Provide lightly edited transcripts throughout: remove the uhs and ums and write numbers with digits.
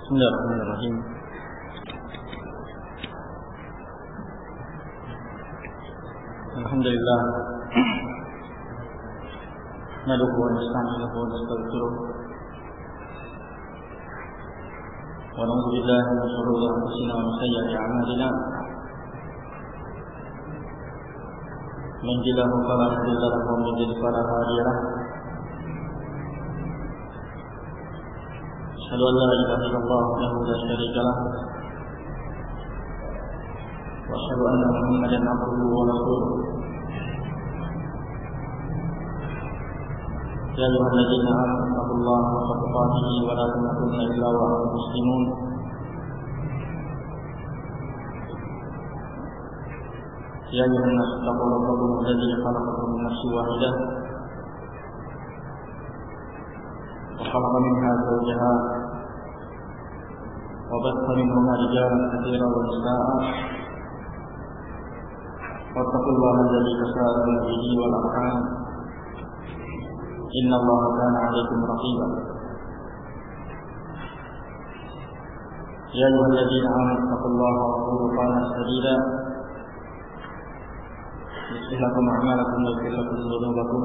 Bismillahirrahmanirrahim. Alhamdulillah. Nahmaduhu wa nasta'inuhu wa nastaghfiruh. Wa na'udzu billahi min shururi anfusina wa min sayyiati a'malina. Man yahdihillahu fala mudilla lahu wa man yudlil fala hadiya lahu. Asyhadu an la ilaha illallah wahdahu la syarika lah. Wa asyhadu anna Muhammadan abduhu wa rasuluh. Ya ayyuhalladzina amanu taqullaha haqqa tuqatih wa la tamutunna illa wa antum muslimun. Ya ayyuhan nas taqu rabbakum alladzi khalaqakum min nafsin wahidah wa khalaqa minha zawjaha wa batha minhuma rijalan katsiran wa nisaa'a wattaqullaha alladzi tasaaluna bihi wal arham innallaha kana 'alaykum raqiba. Ya ayyuhalladzina amanu taqullaha wa qulu qawlan sadida yuslih lakum a'malakum wa yaghfir lakum dhunubakum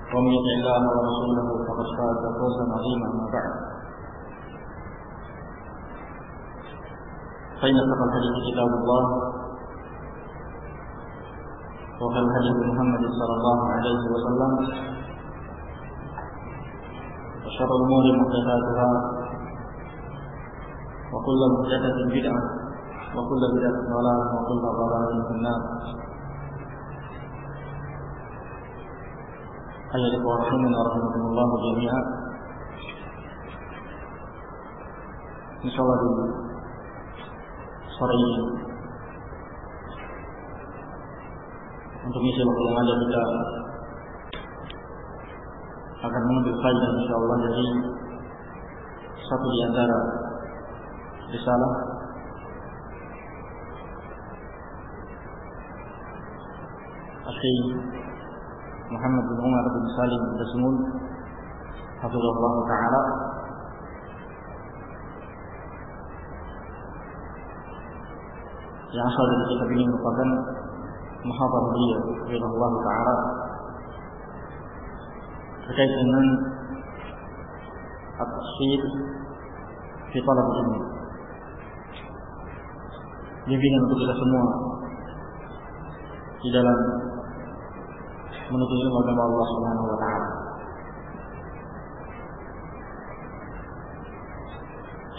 wa man yuti' Allaha wa rasulahu faqad faza fawzan 'aziman. Amma ba'd. Fa inna asdaqal hadithi kitabullah wa khairal hadi Muhammad sallallahu alaihi wasallam wa syarrul umuri muhdatsatuha wa kullu muhdatsatin bid'ah wa kullu bid'atin dhalalah wa kullu dhalalatin finnar. Ayyuhal muslimun rahimakumullah jami'an. Insyaallah di sore ini untuk misi waktu yang ada kita akan mengambil faedah insyaallah dari satu di antara risalah Syekh Muhammad bin Umar bin Salim Al-Dasmul hafizahullah ta'ala, yang asal dari kitab ini merupakan muhadharah beliau hafizahullah ta'ala terkait dengan at-tashhid fi talab ilmi, bimbingan untuk kita semua di dalam menuntut ilmu agama Allah Subhanahu wa taala.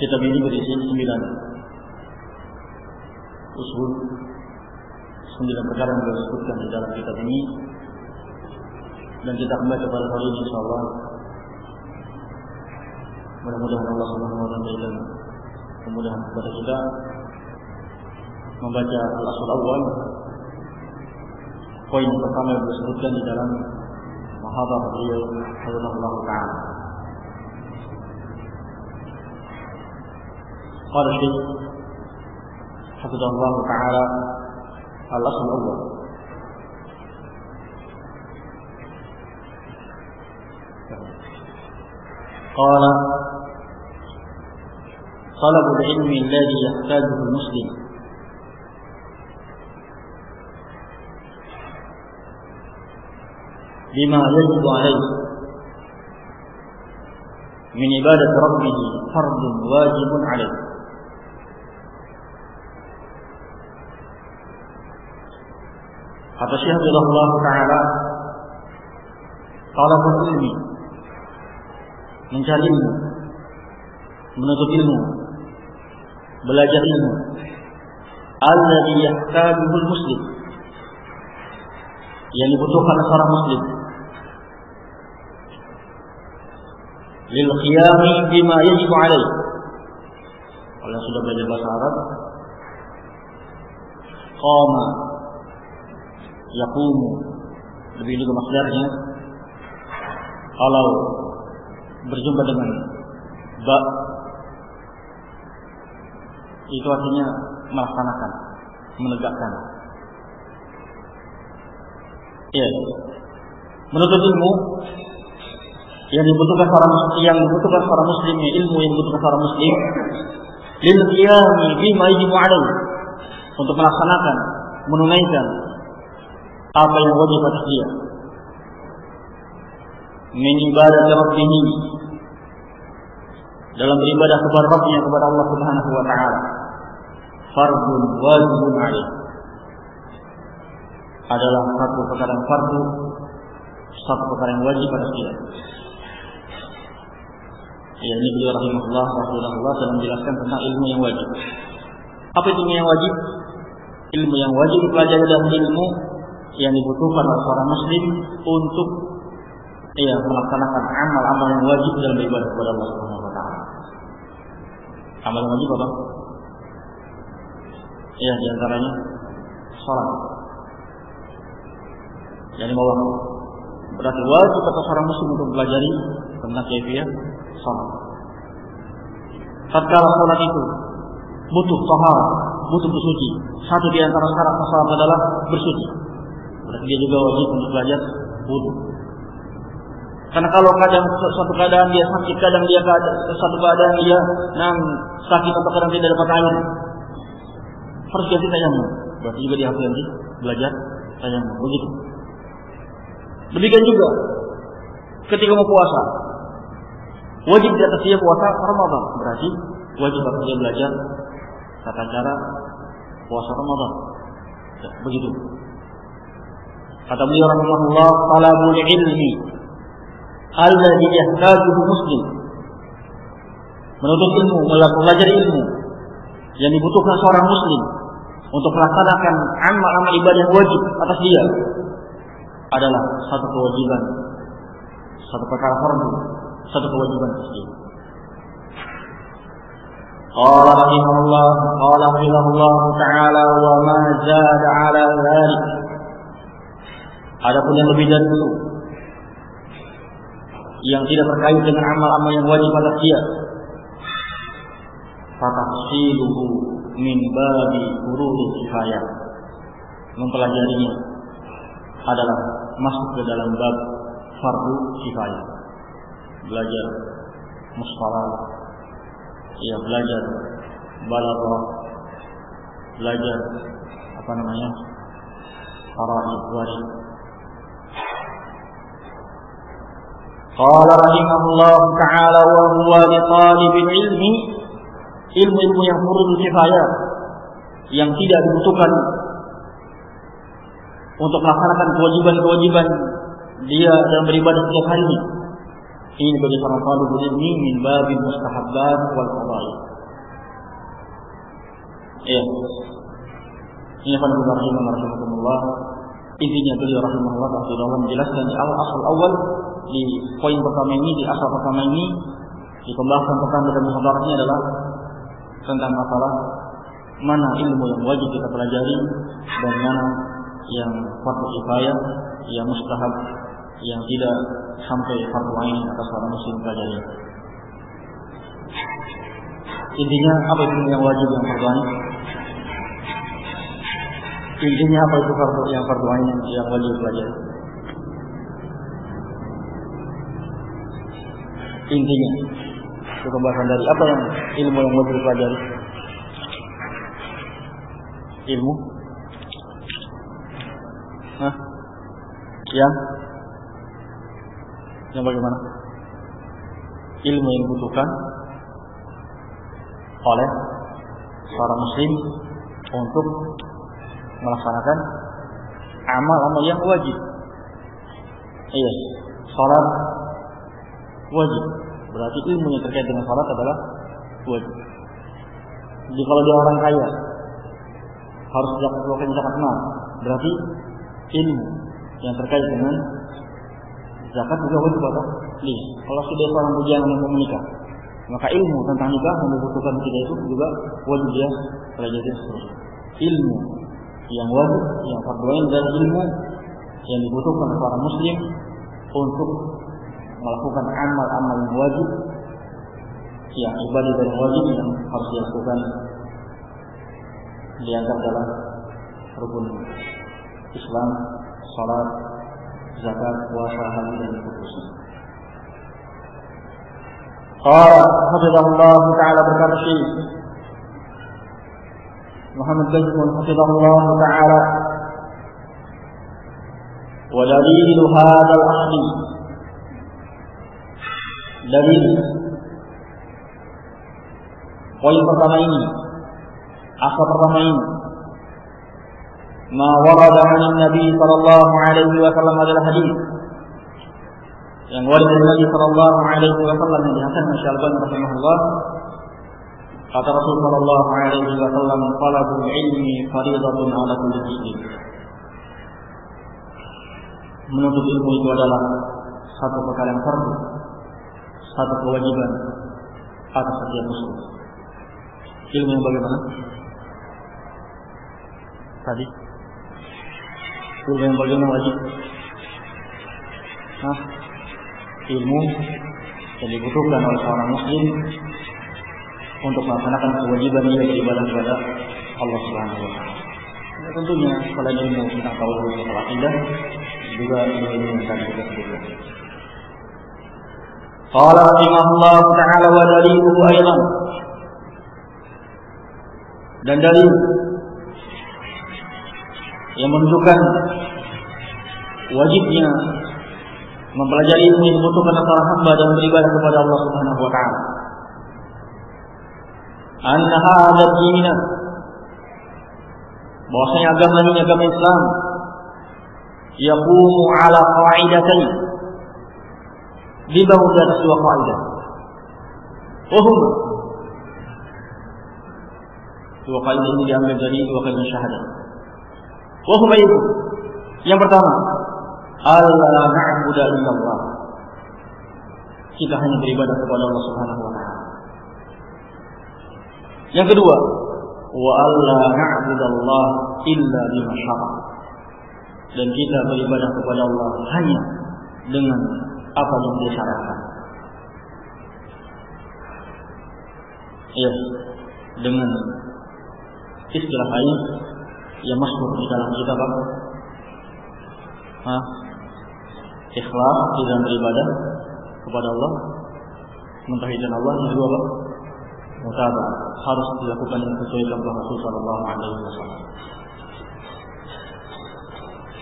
Kitab ini berisi 9 usul, 9 perkara yang disebutkan di dalam kitab ini, dan kita akan baca pada hari ini insyaallah. Mudah-mudahan Allah Subhanahu wa taala memberikan kemudahan kepada kita membaca al-asl awal, poin pertama yang disebutkan di dalam muhadharah beliau hafizahullah ta'ala. Qala Syekh hafizahullah ta'ala al-asl awal. Qala talabul ilmi alladhi yahtajuhu al-muslim bima yajibu alaihi min ibadat rabbih fardun wajibun alaihi. Kata Syekh Abdullah Ta'ala, talabul ilmi, mencari ilmu, menuntut ilmu, belajar ilmu, alladhi yahtajuhu al-muslim, yang dibutuhkan seorang muslim, lil qiyami bima yajibu alaihi. Kalau sudah belajar bahasa Arab, qama yaqumu, lebih juga masdarnya. Kalau berjumpa dengan ba, itu artinya melaksanakan, menegakkan. Ya, menuntut ilmu yang dibutuhkan seorang muslim, ilmu yang dibutuhkan seorang muslim lil qiyami bima yajibu alaihi, untuk melaksanakan, menunaikan apa yang wajib atas dia min ibadah rabbih, dalam beribadah kepada Rabbnya, kepada Allah Subhanahu wa taala. Fardun wajibun alaihi, adalah satu perkara yang fardu, satu perkara yang wajib atas dia. Ya, ini beliau rahimahullah sedang menjelaskan tentang ilmu yang wajib. Apa itu ilmu yang wajib? Ilmu yang wajib dipelajari adalah ilmu yang dibutuhkan oleh seorang muslim untuk melaksanakan amal-amal yang wajib dalam beribadah kepada Allah Subhanahu wa taala. Amal yang wajib apa? Ya, di antaranya salat. Jadi bahwa berarti wajib atas seorang muslim untuk belajar tentang kaifiyah salat. Tatkala salat itu butuh taharah, butuh bersuci. Satu di antara syarat salat adalah bersuci. Berarti dia juga wajib untuk belajar wudu. Karena kalau suatu keadaan dia sakit, kadang dia suatu keadaan dia sakit atau kadang tidak dapat air, harus ganti tayamum. Berarti juga dia harus ganti belajar tayamum. Begitu. Demikian juga ketika mau puasa, wajib di atas dia puasa Ramadan. Berarti wajib atas dia belajar tata cara puasa Ramadan. Begitu. Kata beliau rahimahullah, talabul ilmi alladhi yahtajuhu muslim, menuntut ilmu, mempelajari ilmu yang dibutuhkan seorang muslim untuk melaksanakan amal-amal ibadah yang wajib atas dia, adalah satu kewajiban, satu perkara fardu, satu kewajiban atas dia. Qala rahimahullah ta'ala wa ma zada 'ala dzalik. Adapun yang lebih dari itu, yang tidak terkait dengan amal-amal yang wajib atas dia, fatafsiluhu min babi furudil kifayah, mempelajarinya adalah masuk ke dalam bab fardu kifayah. Belajar mustalah, belajar balaghah, belajar faraid warid. Qala rahimahullah ta'ala wa huwa li talibil ilmi, ilmu-ilmu yang fardhu kifayah, yang tidak dibutuhkan untuk melaksanakan kewajiban-kewajiban dia dalam beribadah setiap harinya. Ini bagi para talibul ilmi min babil mustahabbat wal fadail. Ini rahimahullah. Intinya beliau rahimahullah ta'ala menjelaskan di awal di poin pertama ini, di asal pertama ini, di pembahasan pertama dan muhadharahnya adalah tentang masalah mana ilmu yang wajib kita pelajari dan mana yang fardu kifayah, yang mustahab, yang tidak sampai fardu ain atas seorang muslim pelajari. Intinya apa itu yang wajib, yang fardu ain? Intinya apa itu yang fardu ain, yang wajib pelajari? Intinya itu pembahasan dari apa yang ilmu yang wajib pelajari. Ilmu yang bagaimana? Ilmu yang dibutuhkan oleh seorang muslim untuk melaksanakan amal-amal yang wajib. Salat wajib. Berarti ilmu yang terkait dengan salat adalah wajib. Jadi kalau dia orang kaya harus melakukan zakat mal, berarti ilmu yang terkait dengan zakat juga wajib apa? Kalau sudah seorang bujangan yang mau menikah, maka ilmu tentang nikah yang dibutuhkan ketika itu juga wajib dia pelajari seterusnya. Ilmu yang wajib, yang fardu ain adalah ilmu yang dibutuhkan oleh seorang muslim untuk melakukan amal-amal yang wajib, yang ibadah dan wajib yang harus dilakukan diantar dalam rukun Islam, salat, zakat, puasa, haji dan seterusnya. Qala hafizahullah ta'ala, berkata Syekh Muhammad Bazmul hafizahullah ta'ala, wa dalilu hadzal ahdi, dalil poin pertama ini, asal pertama ini, ma warada 'an Nabi sallallahu alaihi wasallam adalah hadis yang warada dari Nabi sallallahu alaihi wasallam yang dihasankan oleh Syalban rahimahullah. Kata Rasul sallallahu alaihi wasallam, talabul ilmi fardhatun 'ala kulli muslim. Menuntut ilmu itu adalah satu perkara yang fardu, satu kewajiban atas setiap muslim. Ilmu yang bagaimana? Tadi ilmu yang bagaimana wajib? Ilmu yang dibutuhkan oleh seorang muslim untuk melaksanakan kewajiban dia beribadah kepada Allah Subhanahu wa taala. Ya, tentunya selain ilmu tentang tauhid dan akidah, juga ilmu yang tadi kita sebutkan. Qala rahimahullah ta'ala, wa daliluhu aidan, dan dalil yang menunjukkan wajibnya mempelajari ilmu yang dibutuhkan antara hamba dan beribadah kepada Allah Subhanahu wa taala. Anna hadha dinina, bahwasanya agama ini, agama Islam, yaqumu ala qa'idatain, dibangun di atas dua kaidah. Dua kaidah ini diambil dari dua kalimat syahadat. Wahuma itu, yang pertama, alla na'budu illallah, kita hanya beribadah kepada Allah Subhanahu wa taala. Yang kedua, wa alla na'budallah illa bima syara', dan kita beribadah kepada Allah hanya dengan apa yang Dia syariatkan. Ya, dengan istilah lain yang masyhur di dalam kita apa? Ikhlas di dalam beribadah kepada Allah, mentauhidkan Allah. Yang kedua apa? Mutaba'ah, harus dilakukan sesuai contoh Rasul sallallahu alaihi wasallam.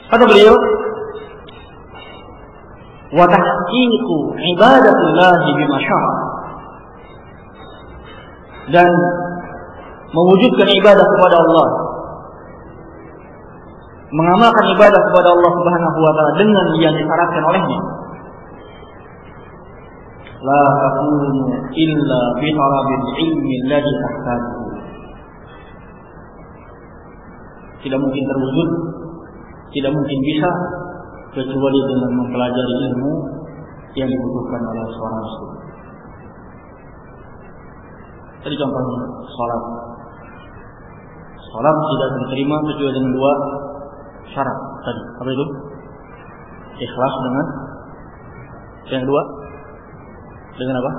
Kata beliau, wa tahqiqu ibadatillahi bima syara', dan mewujudkan ibadah kepada Allah, mengamalkan ibadah kepada Allah Subhanahu wa taala dengan yang disyaratkan olehnya. La takunu illa bi talabil ilmi alladhi tahtajuhu, tidak mungkin terwujud, tidak mungkin bisa kecuali dengan mempelajari ilmu yang dibutuhkan oleh seorang muslim. Tadi contohnya salat. Salat tidak diterima kecuali dengan dua syarat tadi. Apa itu? Ikhlas dengan yang kedua dengan apa?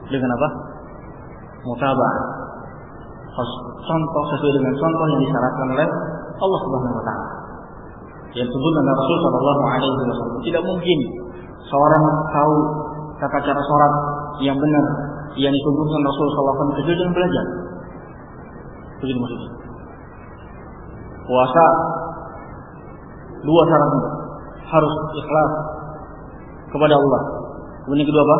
Dengan apa? Mutaba'ah. Harus contoh sesuai dengan contoh yang disyaratkan oleh Allah Subhanahu wa taala. Yang disebutkan oleh Rasul sallallahu alaihi wasallam. Tidak mungkin seorang tahu tata cara salat yang benar yang ditunjukkan Rasul sallallahu alaihi wasallam kecuali dengan belajar. Begitu maksudnya. Puasa dua syaratnya, harus ikhlas kepada Allah. Kemudian kedua apa?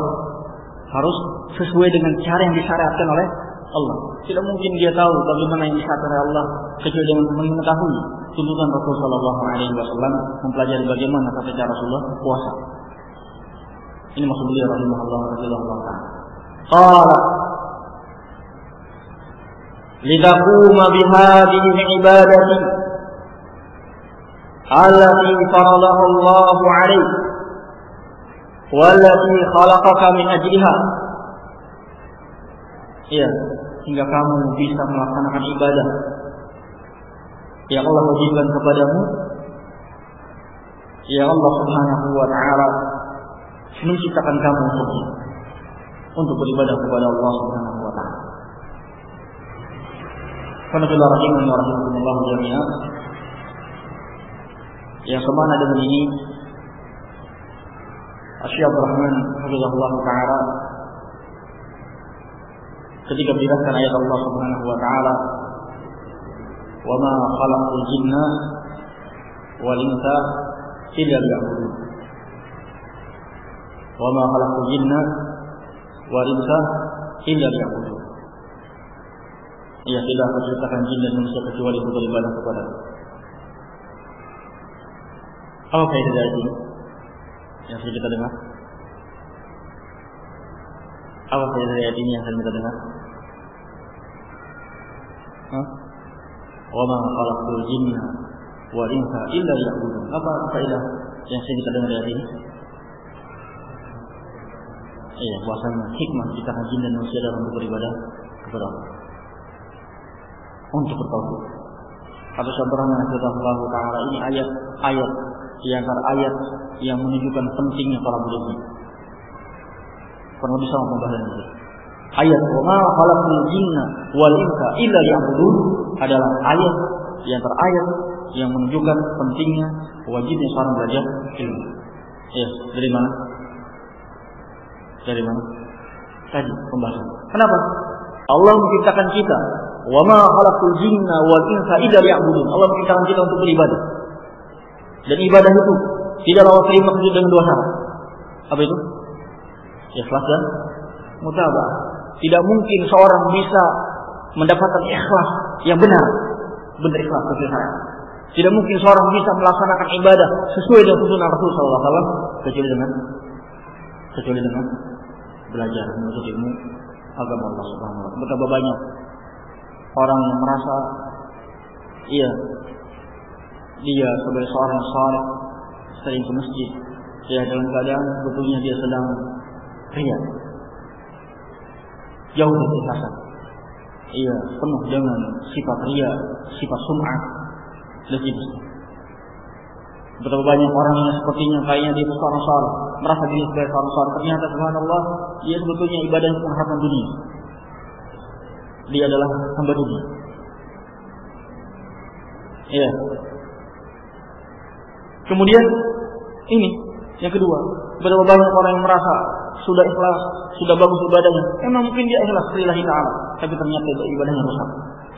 Harus sesuai dengan cara yang disyariatkan oleh Allah. Tidak mungkin dia tahu bagaimana yang disyariatkan oleh Allah kecuali dengan mengetahui tuntunan Rasul sallallahu alaihi wasallam, mempelajari bagaimana tata cara Rasulullah puasa. Ini maksud beliau rahimahullah ta'ala. Qala lidaquma bihadhihi al-ibadati allati faradaha Allah 'alaik wallati khalaqaka min ajliha. Ya, hingga kamu bisa melaksanakan ibadah yang Allah wajibkan kepadamu, yang Allah Subhanahu wa taala menciptakan kamu untuk beribadah kepada Allah Subhanahu wa taala. Qanafillah rahimahullah wa rahimahullah jami'an. Yang semana dengan ini Syekh Abdul Rahman hafizahullah ta'ala ketika menjelaskan ayat Allah Subhanahu wa taala, "Wa ma khalaqul jinna wal insa illa liya'budun." Wa ma khalaqul jinna wal insa illa liya'budun. Ia tidak menciptakan jin dan manusia kecuali untuk beribadah kepada. Apa faedah dari ini yang sudah kita dengar? Apa faedah dari ayat ini yang sudah kita dengar? Wa ma khalaqul jinna wal insa illa liya'budun. Apa faedah yang sudah kita dengar dari ayat ini? Iya, bahwasanya hikmah ciptakan jin dan manusia dalam beribadah kepada Allah, untuk bertauhid. Atau sederhana kata Allah Taala, ini ayat di antara ayat yang menunjukkan pentingnya para murid. Pernah bisa membahas ini. Ayat "Wa ma khalaqul jinna wal insa illa liya'budun" adalah ayat di antara ayat yang menunjukkan pentingnya wajibnya seorang belajar ilmu. Ya, dari mana? Dari mana? Tadi pembahasan. Kenapa? Allah menciptakan kita. Wa ma khalaqul jinna wal insa illa liya'budun. Allah menciptakan kita untuk beribadah. Dan ibadah itu tidaklah Allah terima kecuali dengan dua syarat. Apa itu? Ikhlas dan mutaba'ah. Tidak mungkin seorang bisa mendapatkan ikhlas yang benar ikhlas sesuai syariat. Tidak mungkin seorang bisa melaksanakan ibadah sesuai dengan tuntunan Rasul sallallahu alaihi wasallam kecuali dengan belajar menuntut ilmu agama Allah Subhanahu wa taala. Betapa banyak orang yang merasa dia sebagai seorang saleh sering ke masjid, dalam keadaan sebetulnya dia sedang riya, jauh dari ikhlasan. Penuh dengan sifat riya, sifat sum'ah dan sebagainya. Betapa banyak orang yang sepertinya kayaknya dia seorang saleh, merasa diri sebagai seorang saleh, ternyata subhanallah dia sebetulnya ibadahnya mengharapkan dunia. Dia adalah hamba dunia. Kemudian ini yang kedua, betapa banyak orang yang merasa sudah ikhlas, sudah bagus ibadahnya. Emang mungkin dia ikhlas lillahi ta'ala, tapi ternyata ibadahnya rusak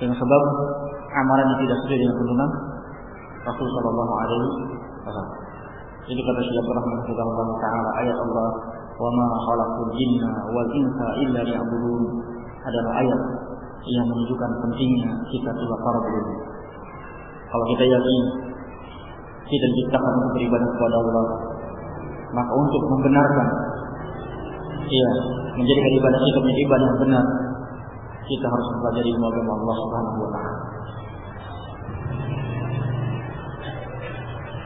dengan sebab amalannya tidak sesuai dengan tuntunan Rasul sallallahu alaihi wasallam. Ini kata Syekh Rahman Allah taala, ayat Allah "Wa ma khalaqul jinna wal insa illa liya'budun" adalah ayat yang menunjukkan pentingnya kita para berilmu. Kalau kita yakin kita diciptakan untuk beribadah kepada Allah, maka untuk membenarkan menjadikan ibadah kita menjadi ibadah yang benar, kita harus mempelajari ilmu agama Allah Subhanahu wa taala.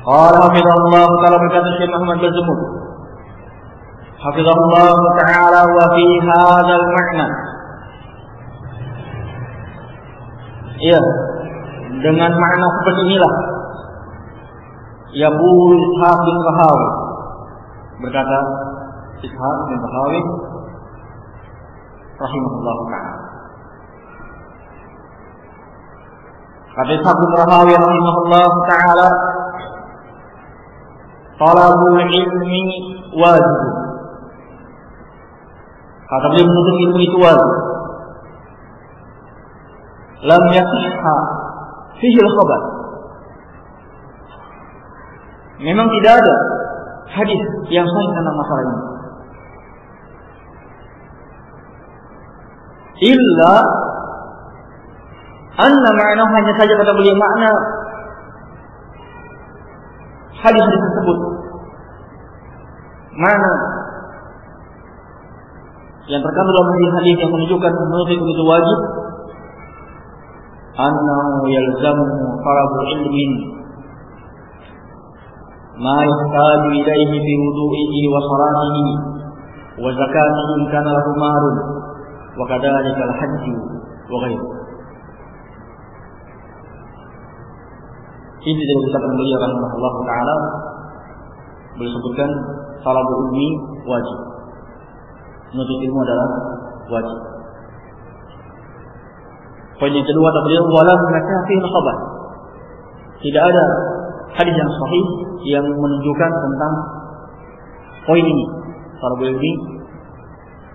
Qala hafizahullah ta'ala, berkata Syekh Muhammad bin Zumud hafizahullah ta'ala, wa fi hadzal ma'na, dengan makna seperti inilah yaqul Ishaq bin Rahawi, berkata Ishaq bin Rahawi rahimahullah ta'ala. Kata Ishaq bin Rahawi rahimahullah ta'ala, talabul ilmi wajib. Kata beliau, menuntut ilmu itu wajib. Lam yasihha fihi al-khabar. Memang tidak ada hadis yang sahih tentang masalah ini. Illa anna ma'na, hanya saja kata beliau makna hadis tersebut, mana yang terkandung dalam hadis yang menunjukkan menuntut itu wajib, annahu yalzamu talabul ilmin ma yahtaju ilaihi fi wudu'ihi wa salatihi wa zakatihi in kana lahu marun wa kadzalika al-hajj wa ghairuhu. Ini dari ucapan beliau rahimahullah ta'ala, beliau sebutkan talabul ilmi wajib, menuntut ilmu adalah wajib. Poin yang kedua kata beliau, wala menakafih khabar, tidak ada hadis yang sahih yang menunjukkan tentang poin ini, talabul ilmi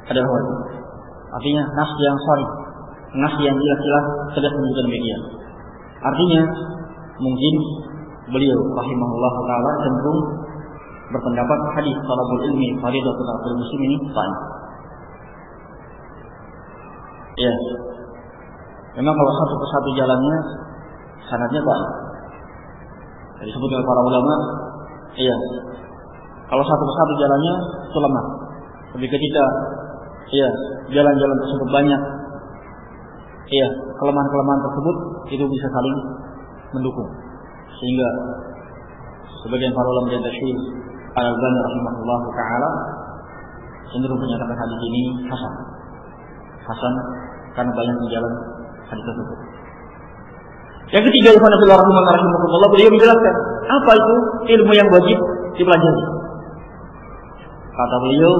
adalah wajib Artinya nas yang sharih, nas yang jelas-jelas tegas menunjukkan demikian. Artinya mungkin beliau rahimahullah taala cenderung berpendapat hadis talabul ilmi fardhatun 'alal muslim ini sahih. Ya. Memang kalau satu persatu jalannya sanadnya sahih. Jadi disebutkan para ulama, iya. Kalau satu persatu jalannya itu lemah. Tapi ketika iya, jalan-jalan tersebut banyak, iya, kelemahan-kelemahan tersebut itu bisa saling mendukung. Sehingga sebagian para ulama yang tasyih Al-Albani rahimahullah taala cenderung menyatakan hadis ini hasan. Hasan karena banyak jalan hadis tersebut. Yang ketiga, ikhwanullah rahimahullah, beliau menjelaskan apa itu ilmu yang wajib dipelajari. Kata beliau,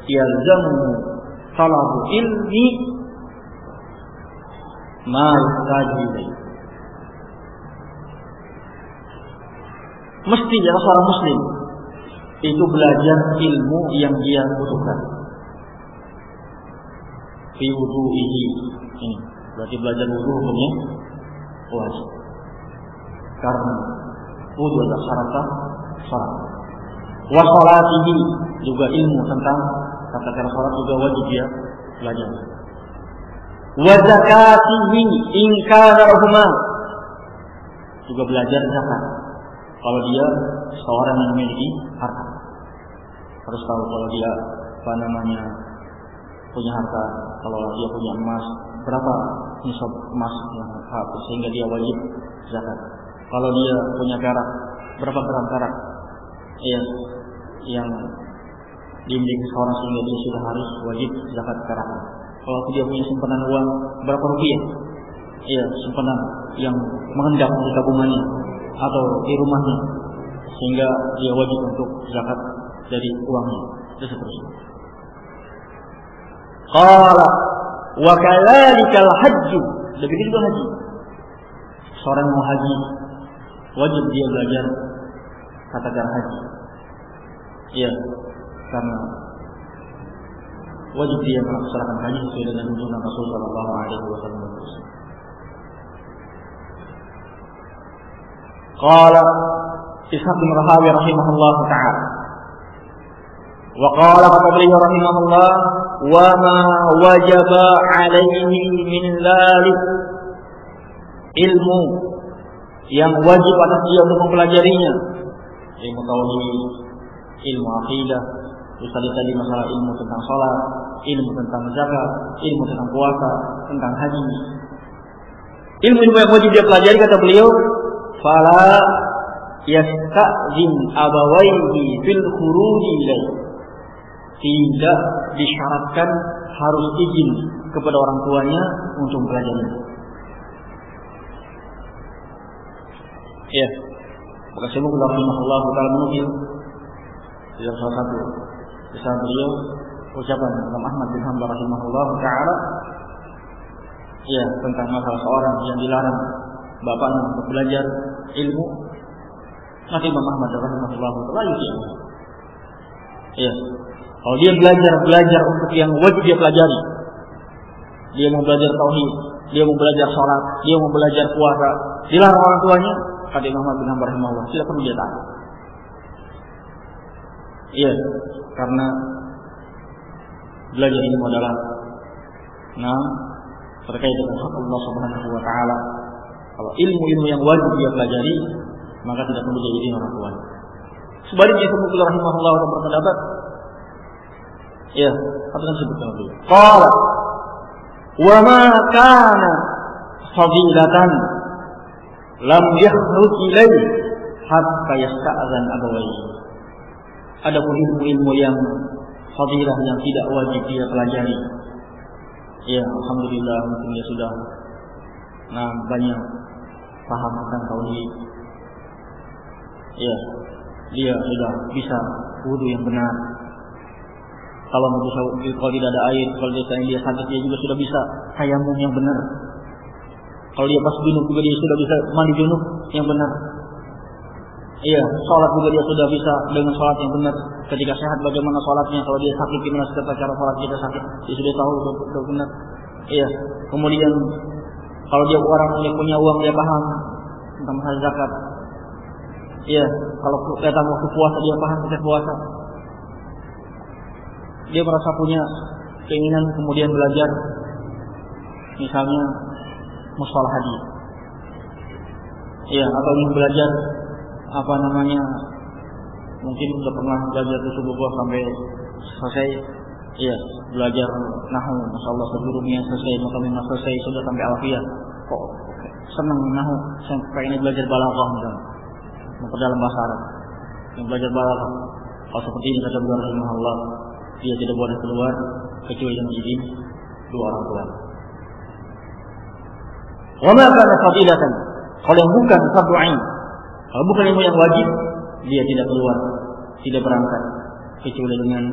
yalzamu talabu ilmi ma yahtaju ilaihi. Mestinya seorang muslim itu belajar ilmu yang dia butuhkan. Fi wudu'ihi. Ini berarti belajar wudu hukumnya wajib. Karena wudu adalah syarat salat. Wa salatihi, juga ilmu tentang tata cara salat juga wajib dia belajar. Wa zakatihi in kana lahuma, juga belajar zakat. Kalau dia seorang yang memiliki harta, harus tahu kalau dia punya harta, kalau dia punya emas berapa nisab emas yang harus sehingga dia wajib zakat. Kalau dia punya perak berapa gram perak yang dimiliki seorang sehingga dia sudah harus wajib zakat perak. Kalau dia punya simpanan uang berapa rupiah, simpanan yang mengendap di tabungannya atau di rumahnya sehingga dia wajib untuk zakat dari uangnya dan seterusnya. Qala wa kadzalikal hajj, begitu juga haji. Seorang mau haji wajib dia belajar tata cara haji. Iya, karena wajib dia melaksanakan haji sesuai dengan tuntunan Rasul sallallahu alaihi wasallam. Qala Ishaq bin Rahawi rahimahullah ta'ala, wa qala beliau rahimahullah, wa ma wajaba alaihi min dzalik, ilmu yang wajib atas dia untuk mempelajarinya, ilmu tauhid, ilmu akidah, tadi masalah ilmu tentang salat, ilmu tentang zakat, ilmu tentang puasa, tentang haji. Ilmu yang wajib dia pelajari, kata beliau, fala yasta'zin abawaihi fil khuruji ilaihi, tidak disyaratkan harus izin kepada orang tuanya untuk mempelajarinya. Ya, maka Syekh rahimahullah taala menukil dalam salah satu kisah beliau ucapan Imam Ahmad bin Hanbal rahimahullah taala, ya, tentang masalah seorang yang dilarang bapaknya untuk belajar ilmu. Maka Imam Ahmad rahimahullah taala ya, kalau dia belajar untuk yang wajib dia pelajari, dia mau belajar tauhid, dia mau belajar salat, dia mau belajar puasa, dilarang orang tuanya, kata Imam Ahmad bin Hanbal rahimahullah, tidak perlu dia tahu. Iya, karena belajar ilmu adalah terkait dengan hak Allah Subhanahu wa taala. Kalau ilmu-ilmu yang wajib dia pelajari, maka tidak perlu dia izin orang tuanya. Sebaliknya Syekh rahimahullah berpendapat, ya, katakan sebutkan dulu. Qala wa ma kana fadilatan lam yakhruj ilaihi hatta yasta'zan abawayhi. Adapun ilmu-ilmu yang fadilah yang tidak wajib dia pelajari, ya, alhamdulillah mungkin dia sudah banyak paham tentang tauhid. Ya, dia sudah bisa wudu yang benar. Kalau tidak ada air, kalau dia sakit, dia juga sudah bisa tayamum yang benar. Kalau dia pas junub juga dia sudah bisa mandi junub yang benar. Iya, sholat juga dia sudah bisa dengan sholat yang benar. Ketika sehat bagaimana sholatnya, kalau dia sakit gimana cara sholat kita sakit, dia sudah tahu betul benar. Iya. Kemudian kalau dia orang yang punya uang dia paham tentang masalah zakat. Iya. Kalau datang waktu puasa dia paham tentang puasa. Dia merasa punya keinginan kemudian belajar, misalnya mustalah hadis. Iya. Atau ingin belajar mungkin sudah pernah belajar usul sampai selesai, iya, belajar nahwu, masyaallah sebelumnya selesai, mutamimah selesai, sudah sampai alfiyah. Kok senang nahwu, sampai ini belajar balaghah misalnya, memperdalam bahasa Arab, yang belajar balaghah. Kalau seperti ini kata beliau rahimahullah, dia tidak boleh keluar kecuali dengan izin dua orang tua. Wa ma kana fadilatan, kalau yang bukan fardu ain, kalau bukan ilmu yang wajib, dia tidak keluar, tidak berangkat kecuali dengan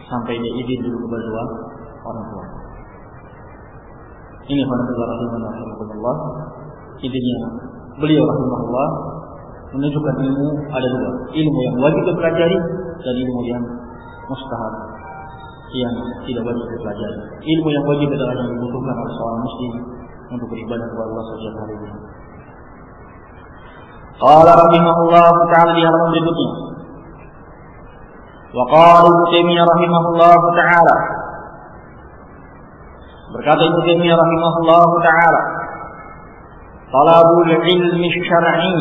sampai dia izin dulu kepada dua orang tua. Ini rahimahullah. Intinya beliau rahimahullah menunjukkan ilmu ada dua, ilmu yang wajib dipelajari dan ilmu yang mustahab yang tidak wajib dipelajari. Ilmu yang wajib adalah yang dibutuhkan oleh seorang muslim untuk beribadah kepada Allah setiap harinya. Qala rahimahullah ta'ala di halaman berikutnya. Wa qala Ibnu Taimiyah rahimahullah ta'ala. Berkata Ibnu Taimiyah rahimahullah ta'ala, talabul ilmi syar'i,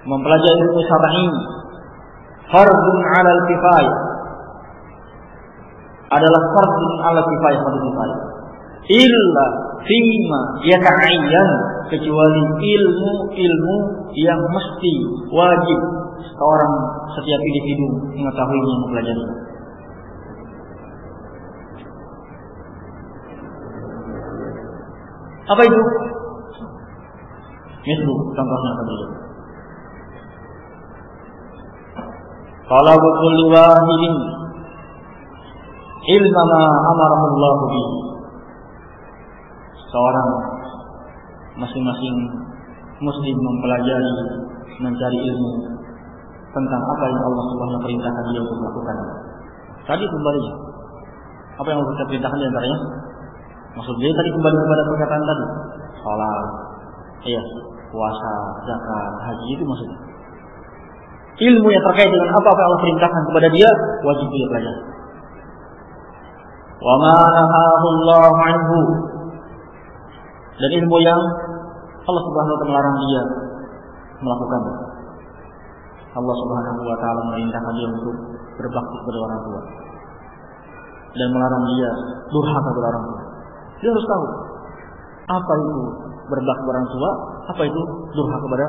mempelajari ilmu syar'i, fardun 'alal kifayah, adalah fardun 'alal kifayah, fardu kifayah. Illa fima yata'ayyan, kecuali ilmu yang mesti wajib seorang setiap individu mengetahuinya, mempelajari. Apa itu? Mislu, contohnya tadi. Talabu kulli wahidin ilma ma amarahu Allah bihi. Seorang masing-masing muslim mempelajari, mencari ilmu tentang apa yang Allah Subhanahu wa perintahkan dia untuk melakukan. Tadi kembali, apa yang Allah perintahkan di antaranya? Maksud dia tadi kembali kepada perkataan tadi, salat, iya, puasa, zakat, haji, itu maksudnya. Ilmu yang terkait dengan apa yang Allah perintahkan kepada dia wajib dia pelajari. Wa ma nahahu Allah anhu, dan ilmu yang Allah Subhanahu wa taala melarang dia melakukan. Allah Subhanahu wa taala merintahkan dia untuk berbakti kepada orang tua dan melarang dia durhaka kepada orang tua. Dia harus tahu apa itu berbakti kepada orang tua, apa itu durhaka kepada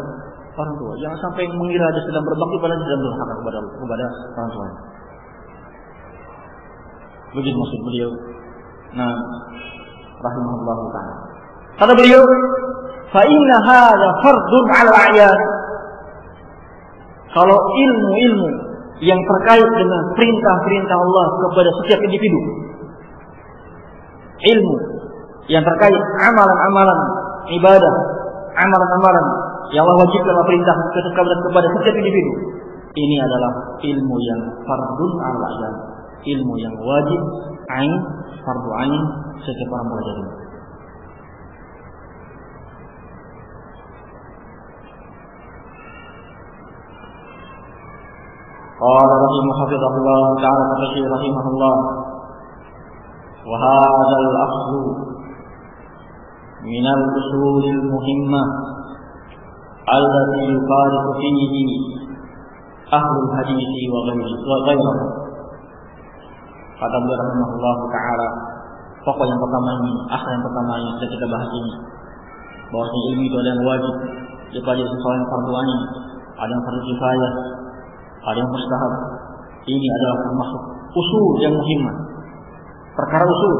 orang tua. Jangan sampai mengira dia sedang berbakti padahal sedang durhaka kepada orang tua. Begitu maksud beliau. Nah, rahimahullah taala. Kata beliau, fa inna hadza fardun 'ala al-a'yan. Kalau ilmu-ilmu yang terkait dengan perintah-perintah Allah kepada setiap individu, ilmu yang terkait amalan-amalan ibadah, amalan-amalan yang Allah wajibkan Allah perintah kepada setiap individu, ini adalah ilmu yang fardun 'ala al-a'yan, ilmu yang wajib ain, fardu ain setiap orang pelajari. قال رحمه حفظه الله تعالى الشيخ رحمه الله وهذا الأصل من الأصول المهمة التي يفارق فيه أهل الحديث وغيره. Kata beliau rahimahullah ta'ala, pokok yang pertama ini, asal yang pertama ini sudah kita bahas ini, bahwasanya ilmu itu ada yang wajib dipelajari sesuai yang fardu ain, ada yang fardu kifayah, ada yang mustahab. Ini adalah termasuk usul yang muhimmah, perkara usul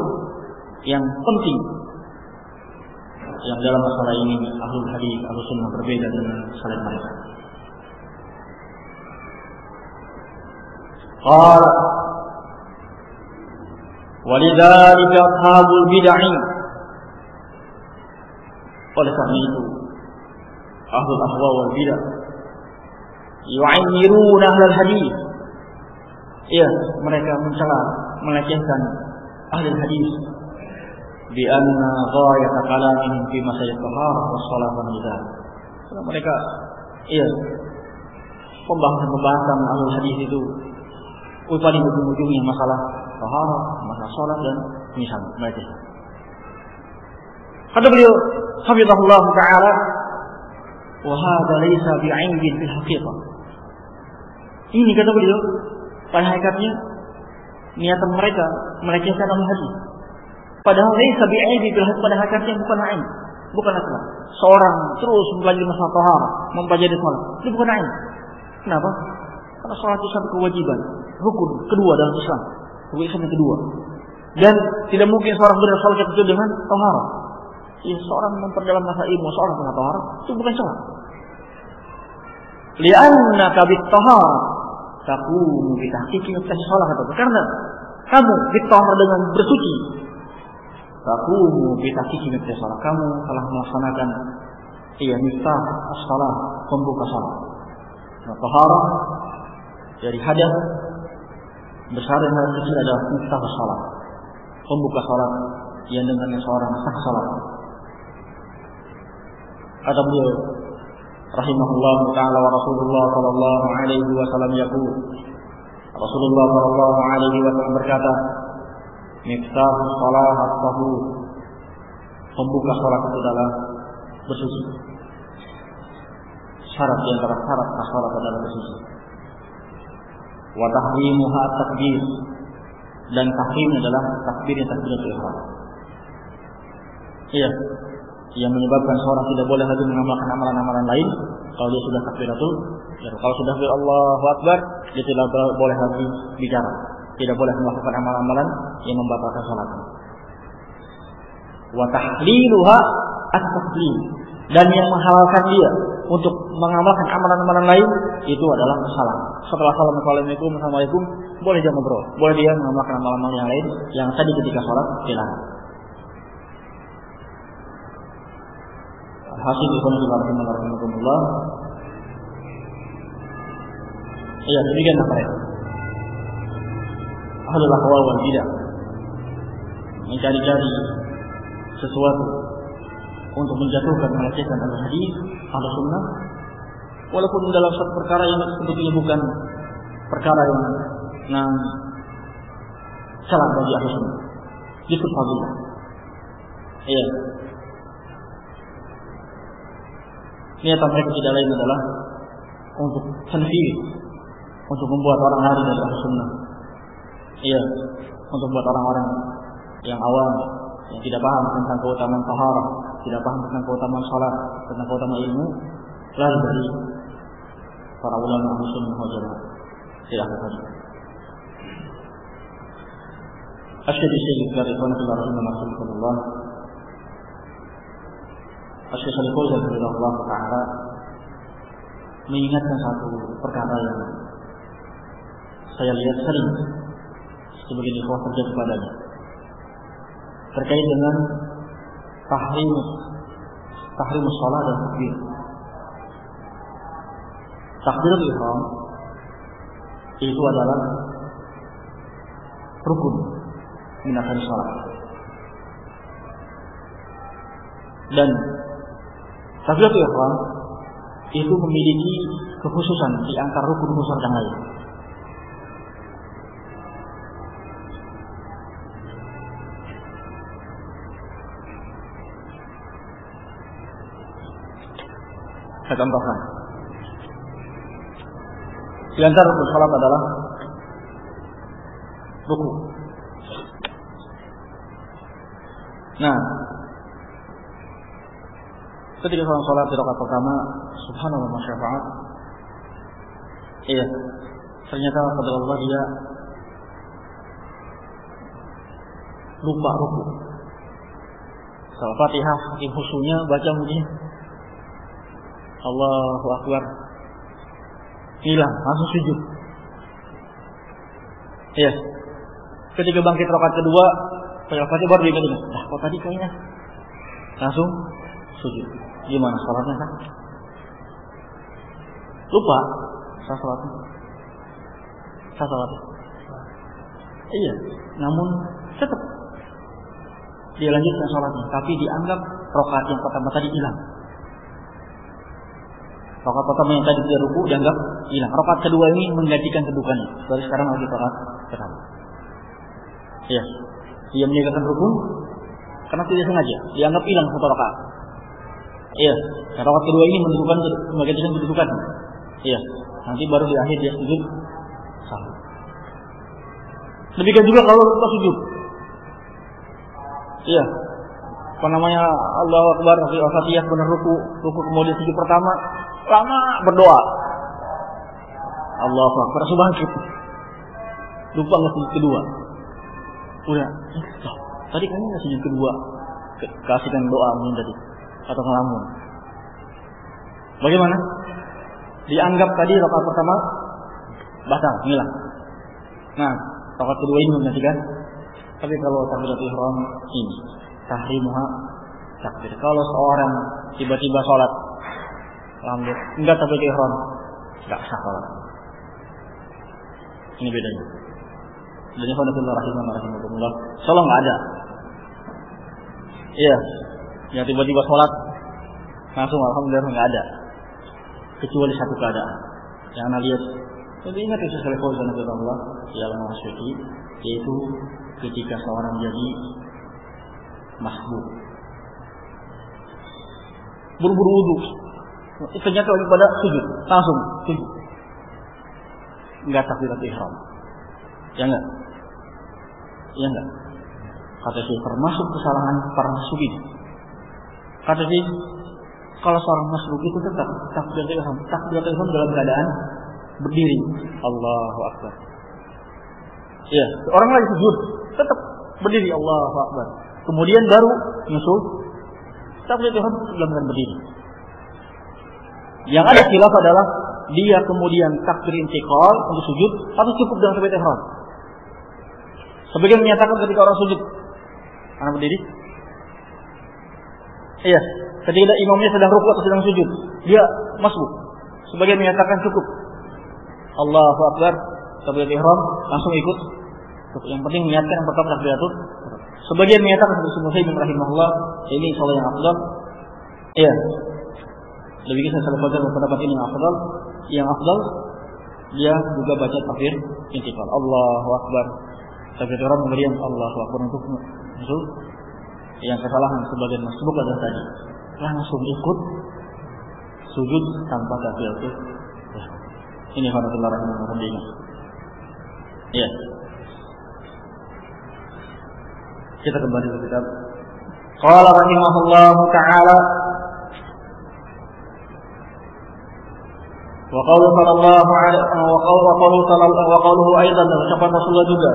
yang penting yang dalam masalah ini ahlul hadis, ahlus sunnah berbeda dengan selain mereka. Qala walidzalika ashabul bid'ah, oleh karena itu ahlul ahwa wal bid'ah yu'ayyiruna ahlul hadis, Iya, mereka mencela, melecehkan ahli hadis bi anna ghayat kalamihim fi masail taharah was shalah wa nizam. Mereka pembahasan ahli hadis itu paling ujung-ujungnya masalah taharah, masalah salat dan misal mereka. Kata beliau, hafizahullah taala, wa hadza laysa bi'aibin fil haqiqah. Ini kata beliau, pada hakikatnya niatan mereka melecehkan ahli hadis. Padahal laysa bi'aibin fil haqiqah, pada hakikatnya bukan aib, bukan masalah. Seorang terus mempelajari masalah taharah, mempelajari salat, itu bukan aib. Kenapa? Karena salat itu satu kewajiban, rukun kedua dalam Islam, rukun Islam yang kedua. Dan tidak mungkin seorang bersalat itu dengan taharah. Seorang memperdalam masalah ilmu seorang tentang taharah itu bukan salah. Li'annaka bit-taharah taqumu bi tahqiqi shalah, karena kamu bit-taharah dengan bersuci, taqumu bi tahqiqi shalah, kamu telah melaksanakan miftah as-shalah, pembuka salat. Nah, taharah dari hadas besar dan hadas kecil adalah miftah as-shalah, pembuka salat yang dengannya seorang sah salat. Kata beliau rahimahullah ta'ala, wa Rasulullah sallallahu alaihi wasallam yaqul, Rasulullah sallallahu alaihi wasallam berkata, miftah shalah at-tahur, pembuka salat itu adalah bersuci. Syarat di antara syarat salat adalah bersuci. Wa tahrimuha at-takbir, dan tahrim adalah takbir yang takbiratul ihram. Iya, yang menyebabkan seorang tidak boleh lagi mengamalkan amalan-amalan lain kalau dia sudah takbiratul ihram. Kalau sudah Allahu Akbar, dia tidak boleh lagi bicara, tidak boleh melakukan amalan-amalan yang membatalkan salatnya. Wa tahliluha at-taslim, dan yang menghalalkan dia untuk mengamalkan amalan-amalan lain itu adalah salat. Setelah salam assalamualaikum, boleh dia ngobrol, boleh dia mengamalkan amalan-amalan yang lain yang tadi ketika salat dilarang. Hasil rahimahullah. Iya, demikian mereka. Ahlul ahwa wal bidah mencari-cari sesuatu untuk menjatuhkan, melecehkan ahli hadis, ahli sunnah, walaupun dalam satu perkara yang sebetulnya bukan perkara yang salah bagi ahli sunnah, justru fadilah. Iya. Niatan mereka tidak lain adalah untuk sendiri, untuk membuat orang lari dari ahli sunnah. Iya, untuk membuat orang-orang yang awam, yang tidak paham tentang keutamaan taharah, tidak paham tentang keutamaan salat, tentang keutamaan ilmu, lari dari para ulama ahli sunnah wal jamaah. Tidak ada. Asyhadu an la ilaha illallah. Asyhadu an la ilaha illallah taala mengingatkan satu perkara yang saya lihat sering sebagian ikhwah terjadi padanya, terkait dengan tahrim shalah dan takbir. Takbiratul ihram itu adalah rukun min arkan shalah, dan takbiratul ihram itu memiliki kekhususan di antara rukun besar yang lain. Saya contohkan. Di antara rukun salat adalah ruku. Nah, ketika seorang salat di rakaat pertama, subhanallah ma syafa'at. Iya, ternyata pada Allah dia lupa ruku. Salat Fatihah, khusyuknya baca mungkin Allahu Akbar, hilang, langsung sujud. Iya. Ketika bangkit rakaat kedua, Fatihah baru diingat, kok tadi kayaknya langsung sujud. Gimana salatnya kan? Lupa salatnya. Iya, namun tetap dia lanjutkan sholatnya, tapi dianggap rakaat yang pertama tadi hilang. Rakaat pertama yang tadi dia ruku dianggap hilang. Rakaat kedua ini menggantikan kedudukannya. Dari sekarang lagi rakaat pertama. Iya, dia meninggalkan ruku karena tidak sengaja, dianggap hilang satu rakaat. Iya, rakaat kedua ini menentukan menggantikan kedudukannya. Iya, nanti baru di akhir dia sujud sahwi. Demikian juga kalau lupa sujud. Iya, apa namanya, Allahu Akbar, Al-Fatihah, benar ruku kemudian sujud pertama, lama berdoa. Allahu Akbar, langsung bangkit. Lupa nggak sujud kedua. Udah, tadi kan nggak sujud kedua, kasihkan doa mungkin tadi atau ngelamun. Bagaimana? Dianggap tadi rakaat pertama batal, hilang. Nah, rakaat kedua ini menggantikan. Tapi kalau takbiratul ihram ini tahrimuha takbir. Kalau seorang tiba-tiba sholat lambat, enggak takbiratul ihram, enggak sah sholat. Ini bedanya. Dan ya rahimahullah, sholat enggak ada. Iya, yang tiba-tiba sholat langsung alhamdulillah enggak ada. Kecuali satu keadaan yang anda lihat. Jadi ingat itu sekali Fauzan Allah ya Allah Masyuki, yaitu ketika seorang jadi masbuk, buru-buru wudu, ternyata lagi pada sujud, langsung sujud, enggak takbiratul ihram, ya enggak, ya enggak. Kata saya termasuk kesalahan para masbuk itu. Kata saya kalau seorang masbuk itu tetap takbiratul ihram dalam keadaan berdiri, Allahu Akbar. Ya, orang lagi sujud, tetap berdiri, Allahu Akbar. Kemudian baru nyusul takbiratul ihram dalam keadaan berdiri. Yang ada khilaf adalah dia kemudian takbir intiqal untuk sujud atau cukup dengan takbiratul ihram. Sebagian menyatakan ketika orang sujud, anak berdiri. Iya, ketika imamnya sedang rukuk atau sedang sujud, dia masbuk. Sebagian menyatakan cukup, Allahu Akbar, takbiratul ihram, langsung ikut. Yang penting niatkan yang pertama takbiratul. Sebagian menyatakan seperti Muslim rahimahullah, ini salah yang afdal. Iya. Lebih kita salah baca pendapat ini yang afdal. Yang afdal dia juga baca takbir intiqal, Allahu Akbar, takbiratul ihram, kemudian Allahu Akbar untuk masuk. Yang kesalahan sebagian masbuk adalah tadi langsung ikut sujud tanpa takbiratul. Ini Alhamdulillah rahimahullah. Iya. Kita kembali ke kitab. Qala rahimahullah ta'ala wa qawlu sallallahu alaihi wa qawluhu aidan, ucapan Rasulullah juga,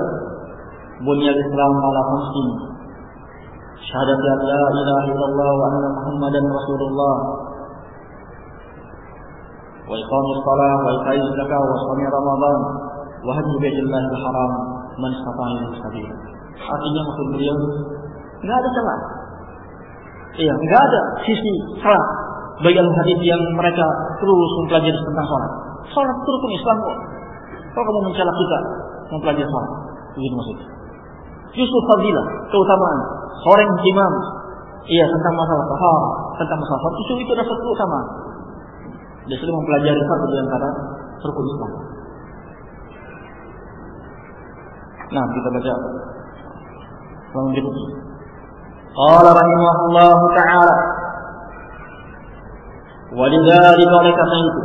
bunyal Islam ala khamsin, syahadat la ilaha illallah wa anna Muhammadan Rasulullah, wa iqamis shalah wa ita'iz zakah wa shaumi Ramadan wa hajji baitillahil haram man istata'a ilaihi sabila. Artinya maksud beliau enggak ada salah. Iya, enggak ada sisi salah bagi hadis yang mereka terus mempelajari tentang salat. Salat itu rukun Islam kok. Kalau kamu mencela kita mempelajari salat, begitu maksudnya. Justru fadilah, keutamaan seorang imam, iya, tentang masalah tahar, tentang masalah salat, justru itu adalah satu keutamaan. Dia sudah mempelajari satu di antara rukun Islam. Nah, kita baca yang berikutnya. Qala rahimahullahu ta'ala wa lidzalika lakataitu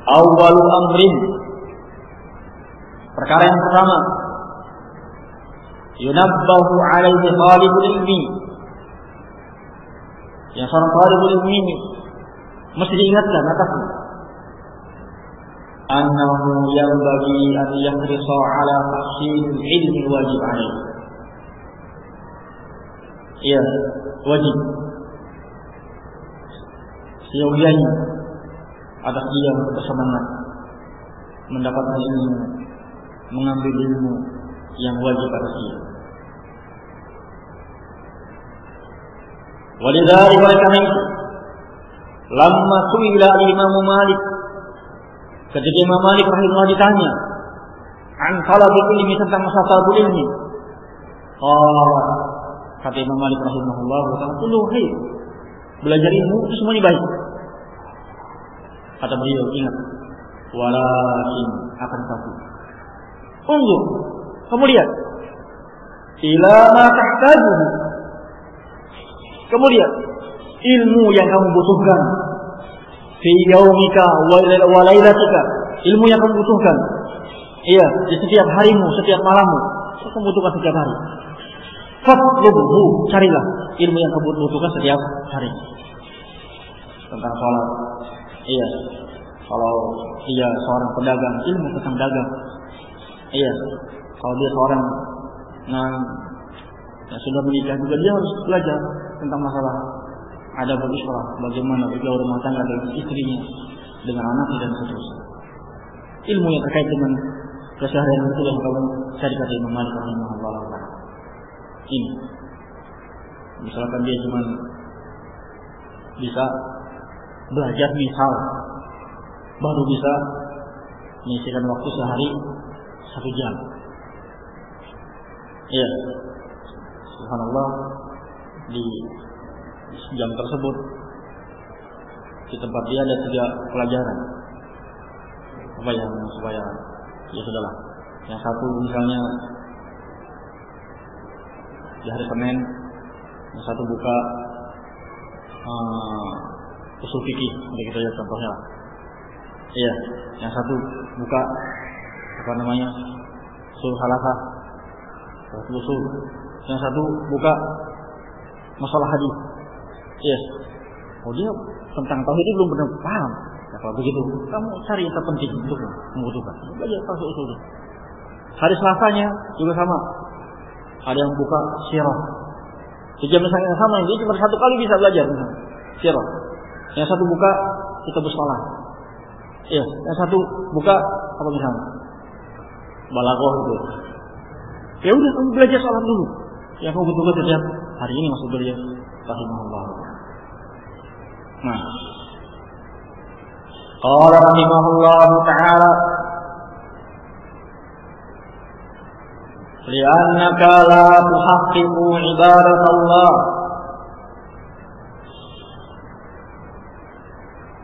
awwalu amrin, perkara yang pertama, yunabbahu alaihi talibul ilmi, yang seorang talibul ilmi ini mesti diingatkan atasnya, annahu yanbaghi an yahrisa ala tahsilil ilmi wajib alaihi. Iya, wajib. Seyogianya atas dia bersemangat mendapatkan ilmu, mengambil ilmu yang wajib atas dia. Walidzalika karena itu, lamma su'ila Imam Malik, ketika Imam Malik rahimahullah ditanya, an talabil ilmi, tentang masalah talabul ilmi. Kata Imam Malik rahimahullah ta'ala, kullu khair. Belajar ilmu itu semuanya baik. Kata beliau, ingat, walakin akan tapi. Unzur, kamu lihat. Ila ma tahtajuhu. Kamu lihat ilmu yang kamu butuhkan. Fi yaumika wa lailatika. Ilmu yang kamu butuhkan. Iya, di setiap harimu, setiap malammu. Kamu butuhkan setiap hari. Fatlubhu, carilah ilmu yang kamu butuhkan setiap hari. Tentang sholat. Iya. Kalau dia seorang pedagang, ilmu tentang dagang. Iya. Kalau dia seorang yang sudah menikah juga, dia harus belajar tentang masalah adab isra, bagaimana bergaul rumah tangga dengan istrinya, dengan anaknya dan seterusnya. Ilmu yang terkait dengan keseharian itu yang kamu cari, kata Imam Malik rahimahullah. Ini, misalkan dia cuma bisa belajar misal, baru bisa menyisihkan waktu sehari 1 jam. Iya, subhanallah, di jam tersebut di tempat dia ada 3 pelajaran. Apa yang supaya ya sudahlah. Yang satu misalnya di hari Senin, yang satu buka usul fikih, begitu ya contohnya. Iya, yang satu buka apa namanya? Usul halakah, usul. Yang satu buka masalah hadis. Yes. Oh, dia tentang tauhid itu belum benar paham. Ya, kalau begitu, kamu cari yang terpenting untuk membutuhkan. Belajar usul. Hari Selasanya juga sama. Ada yang buka sirah. Di jam yang sama, ini cuma 1 kali bisa belajar sirah. Yang satu buka kitab shalah. Iya, yang satu buka apa misalnya? Balaghah itu. Ya udah, kamu belajar sholat dulu. Yang kamu butuhkan setiap hari ini masuk beliau rahimahullah. Nah, qala rahimahullah ta'ala, li'annaka la tuhaqqiqu ibadat Allah,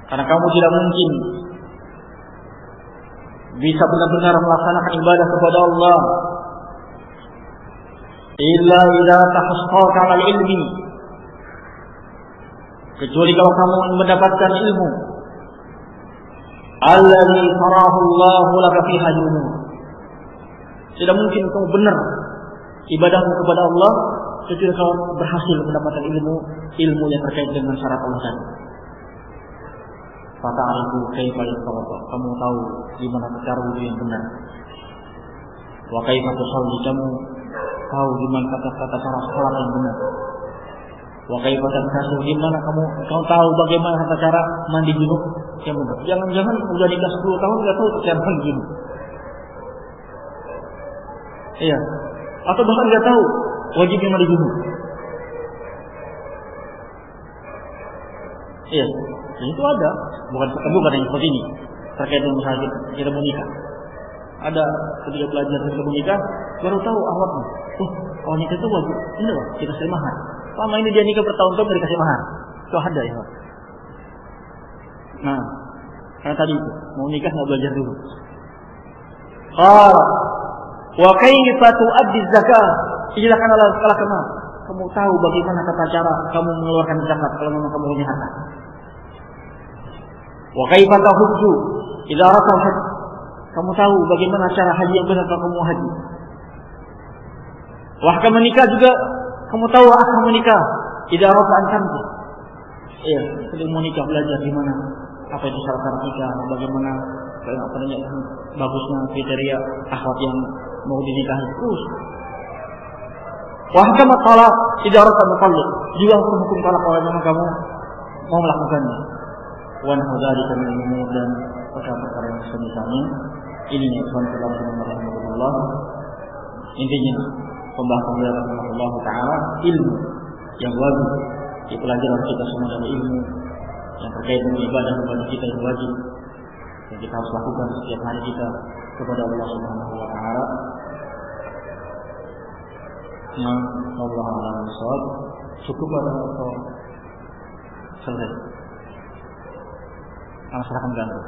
karena kamu tidak mungkin bisa benar-benar melaksanakan ibadah kepada Allah illa idza tahaqqaqa al-ilmi, kecuali kalau kamu mendapatkan ilmu alladzi farahu Allahu laka fi hajrumu. Tidak mungkin kamu benar ibadahmu kepada Allah kecuali kalau berhasil mendapatkan ilmu yang terkait dengan syarat Allah tadi. Fata'arifu kaifa yatawadda, kamu tahu gimana cara wudu yang benar. Wa kaifa tusalli, kamu tahu gimana kata-kata cara salat yang benar. Wa kaifa taghtasil, gimana kamu tahu bagaimana tata cara mandi junub yang benar. Jangan-jangan udah nikah 10 tahun enggak tahu cara mandi junub. Iya. Atau bahkan enggak tahu wajibnya mandi junub. Iya. Dan itu ada, bukan yang seperti ini terkait dengan masalah kita menikah. Ada ketika belajar ketika menikah baru tahu awalnya. Kalau nikah itu wajib, ini loh kita kasih mahar. Selama ini dia nikah bertahun-tahun dari kasih mahar. Itu ada ya. Nah, karena tadi mau nikah nggak belajar dulu. Wa kaifa tu'addi zakah? Jelaskan kalau kamu tahu bagaimana tata cara kamu mengeluarkan zakat kalau memang kamu punya harta. Wa kaifa tahujju idza aradta al-hajj? Kamu tahu bagaimana cara haji yang benar kalau kamu haji. Wa ahkam menikah juga kamu tahu ahkam menikah idza aradta an tanki. Iya, sebelum menikah belajar gimana apa itu syarat nikah, bagaimana bagusnya kriteria akhwat yang mau dinikahi terus. Wa ahkam talaq idza aradta mutalliq, juga hukum talak kalau memang kamu mau melakukannya. Wa nahdzalika min umur, dan perkara-perkara yang semisalnya ini ya subhanallah. Intinya pembahasan beliau rahimahullah taala ilmu yang wajib dipelajari oleh kita semua adalah ilmu yang terkait dengan ibadah kita yang wajib yang kita harus lakukan setiap hari kita kepada Allah Subhanahu wa taala. Nah, Allah a'lam bishawab. Cukup atau selesai? Silahkan ganti.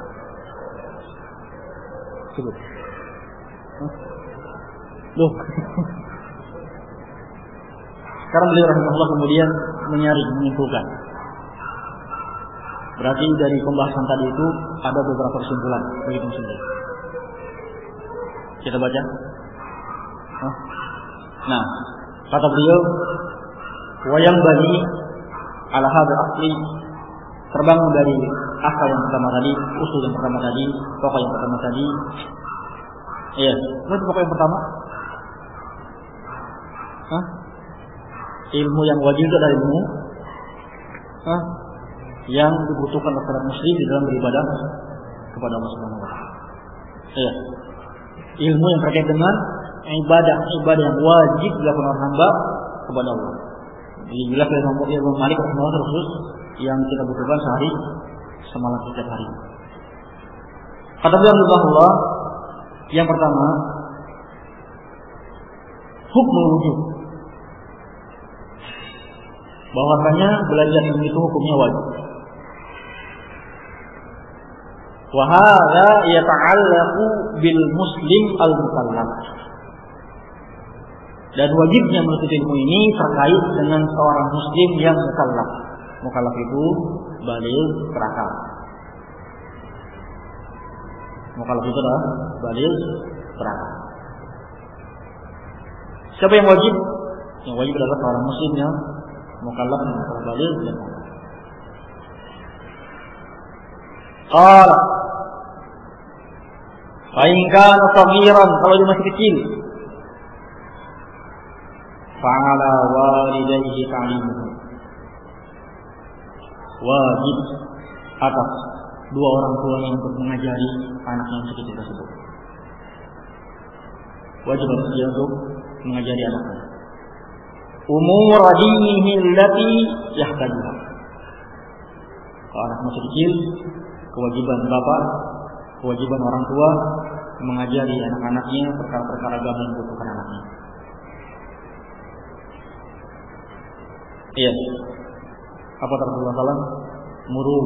Cukup. Loh. Sekarang beliau rahimahullah kemudian menyimpulkan. Berarti dari pembahasan tadi itu ada beberapa kesimpulan bagi muslimin. Kita baca. Nah, kata beliau, wa yang bagi ala hadzal asli, terbangun dari asal yang pertama tadi, usul yang pertama tadi, pokok yang pertama tadi. Iya, itu pokok yang pertama. Ilmu yang wajib itu adalah ilmu yang dibutuhkan oleh seorang muslim di dalam beribadah kepada Allah Subhanahu wa taala. Iya. Ilmu yang terkait dengan ibadah yang wajib dilakukan oleh hamba kepada Allah. Jadi jelas dari ilmu Malik rahimahullah khusus yang kita butuhkan sehari semalam setiap hari. Kata beliau rahimahullah, yang pertama, hukum wujud. Bahwasanya belajar ilmu itu hukumnya wajib. Wa hadza yata'allaqu bil muslim al mukallaf. Dan wajibnya menuntut ilmu ini terkait dengan seorang muslim yang mukallaf. Mukallaf itu baligh berakal. Mukallaf itu adalah baligh berakal. Siapa yang wajib? Yang wajib adalah seorang muslim yang mukallaf yang baligh dan qala fa in kana saghiran, kalau dia masih kecil, fa'ala walidayhi ta'limuhu, wajib atas dua orang tuanya untuk mengajari anak yang masih kecil tersebut. Wajib atas dia untuk mengajari anaknya umur dinihi allati yahtajuha. Kalau anak masih kecil, kewajiban bapak, kewajiban orang tua mengajari anak-anaknya perkara-perkara agama yang dibutuhkan anaknya. Iya. Apa kata Rasulullah SAW? Muru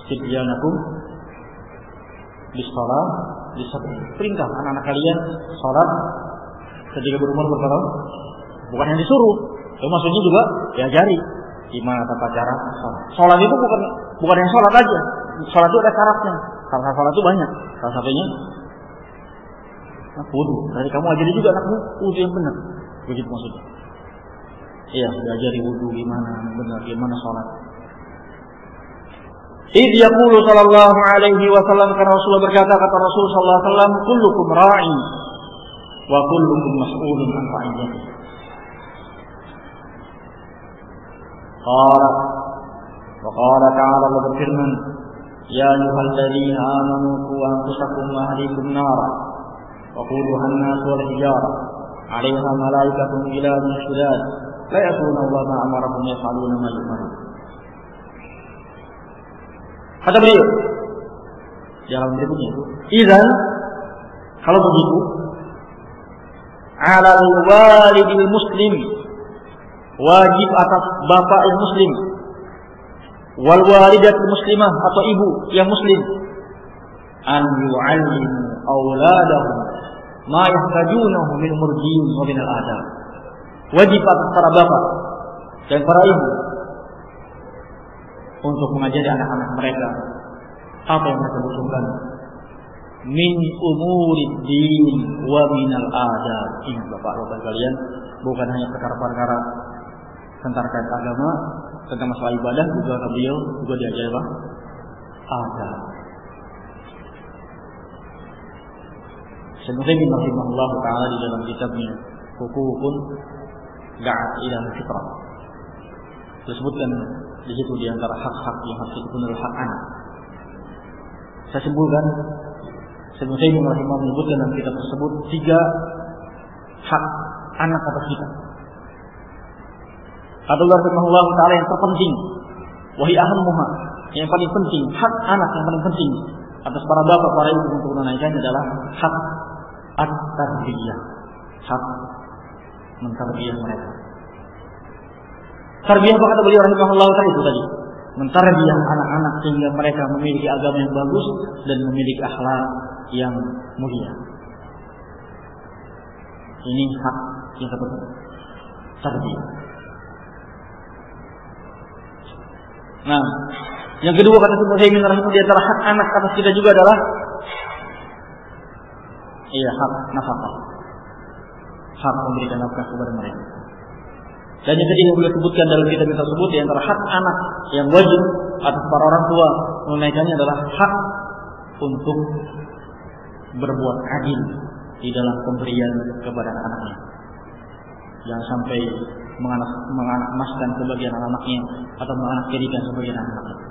sibyanakum bis-shalah bis-sabr. Perintah anak-anak kalian salat ketika berumur berapa tahun? Bukan yang disuruh. Maksudnya juga diajari gimana tata cara salat. Salat itu bukan yang salat aja. Salat itu ada syaratnya. Syarat salat itu banyak. Salah satunya wudu. Jadi kamu ajari juga anakmu wudu yang benar. Begitu maksudnya. Iya, diajari wudu gimana benar, gimana salat. Idh yaqulu sallallahu alaihi wasallam, karena Rasulullah berkata, kata Rasul sallallahu alaihi wasallam, kullukum ra'i wa kullukum mas'ulun an ra'iyatihi. Qala wa qala ta'ala, Allah berfirman, ya ayyuhalladzina amanu qu anfusakum wa ahlikum nara wa quduha an-nas wal hijara 'alaiha malaikatun ghiladun shudad la ya'tuna Allah ma amarahum yaf'aluna ma yu'marun. Kata beliau di alam berikutnya itu, idzan, kalau begitu, 'alal walidil muslim, wajib atas bapak yang muslim, wal walidatul muslimah, atau ibu yang muslim, an yu'allimu auladahum ma yahtajunahu min murdin wa min al-adab. Wajib atas para bapak dan para ibu untuk mengajari anak-anak mereka apa yang mereka butuhkan min umurid din wa min al-adab. Ingat bapak-bapak kalian, bukan hanya perkara-perkara tentang agama, tentang masalah ibadah, juga beliau juga diajari apa? Adab. Syekh Utsaimin rahimahullah taala di dalam kitabnya Hukukun Da'at ila Fitrah disebutkan di situ di antara hak-hak yang harus dipenuhi hak anak. Saya simpulkan, Syekh Utsaimin rahimahullah menyebutkan dalam kitab tersebut 3 hak anak atas kita. Kata Allah rahimahullah taala yang terpenting, wahi ahammuha, yang paling penting, hak anak yang paling penting, atas para bapak, para ibu untuk menunaikan adalah hak at-tarbiyah, hak mentarbiyah mereka. Tarbiyah apa kata beliau rahimahullah tadi? Mentarbiyah anak-anak sehingga mereka memiliki agama yang bagus dan memiliki akhlak yang mulia. Ini hak yang kedua, tarbiyah. Nah, yang kedua kata Syekh Utsaimin rahimahullah di antara hak anak atas kita juga adalah hak nafkah. Hak memberikan nafkah kepada mereka. Dan yang ketiga boleh sebutkan dalam kitab tersebut di antara hak anak yang wajib atas para orang tua menunaikannya adalah hak untuk berbuat adil di dalam pemberian kepada anak-anaknya. Jangan sampai menganak-emaskan sebagian anak-anaknya atau menganak-tirikan sebagian anak-anaknya.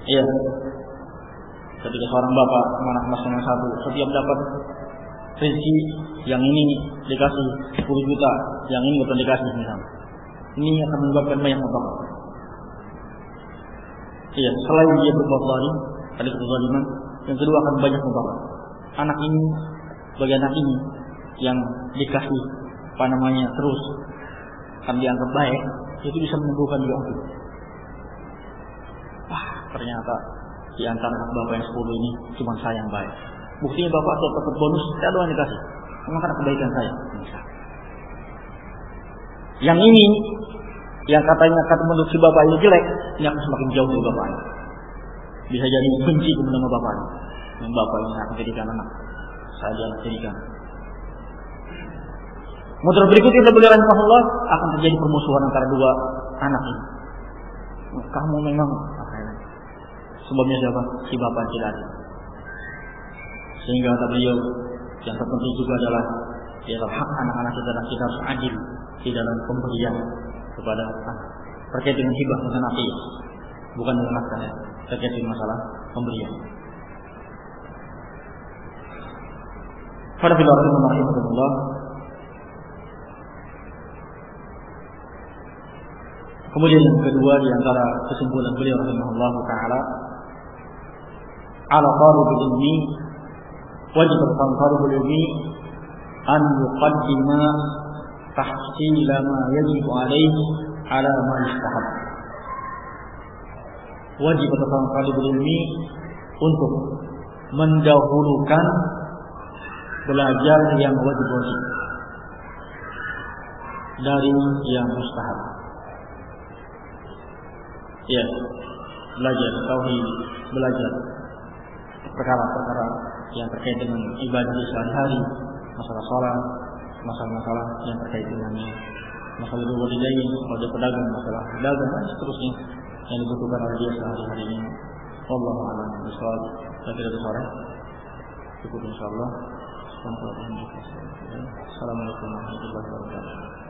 Iya. Ketika seorang bapak menganak-emaskan yang satu, setiap dapat rezeki yang ini dikasih 10 juta, yang ini bukan dikasih misalnya. Ini akan menyebabkan banyak masalah. Iya, selain dia berbuat zalim, tadi kezaliman, yang kedua akan banyak masalah. Anak ini, bagi anak ini yang dikasih terus akan dianggap baik, itu bisa menimbulkan dia ujub. Ternyata di antara anak bapak yang 10 ini cuma saya yang baik. Buktinya bapak dapat bonus, saya doang dikasih. Memang karena kebaikan saya. Yang ini, yang katanya menurut si bapak ini jelek, ini akan semakin jauh dari bapaknya. Bisa jadi benci kepada bapaknya. Dan bapak ini akan jadikan anak, saya jangan jadikan. Model berikutnya beliau rahimahullah akan terjadi permusuhan antara dua anak ini. Kamu memang sebabnya siapa? Si bapak tidak ada. Sehingga kata beliau yang terpenting juga adalah hak anak-anak kita dan kita harus adil di dalam pemberian kepada anak. Terkait dengan hibah dan nafkah, bukan dengan nafkah ya. Terkait dengan masalah pemberian. Pada bila rahimahullah. Kemudian yang kedua di antara kesimpulan beliau rahimahullah taala, ala talibul ilmi wajib talibul ilmi an yuqaddima tahsil ma yajib alaihi ala ma yustahab. Wajib talibul ilmi untuk mendahulukan belajar yang wajib-wajib dari yang mustahab. Ya, belajar tauhid, belajar perkara-perkara yang terkait dengan ibadah sehari-hari, masalah salat, masalah-masalah yang terkait dengan masalah walidain, kalau dia pedagang, masalah dagang dan seterusnya yang dibutuhkan oleh dia sehari-hari ini. Wallahu a'lam bishawab. Saya kira sore cukup insyaallah. Assalamualaikum warahmatullahi wabarakatuh.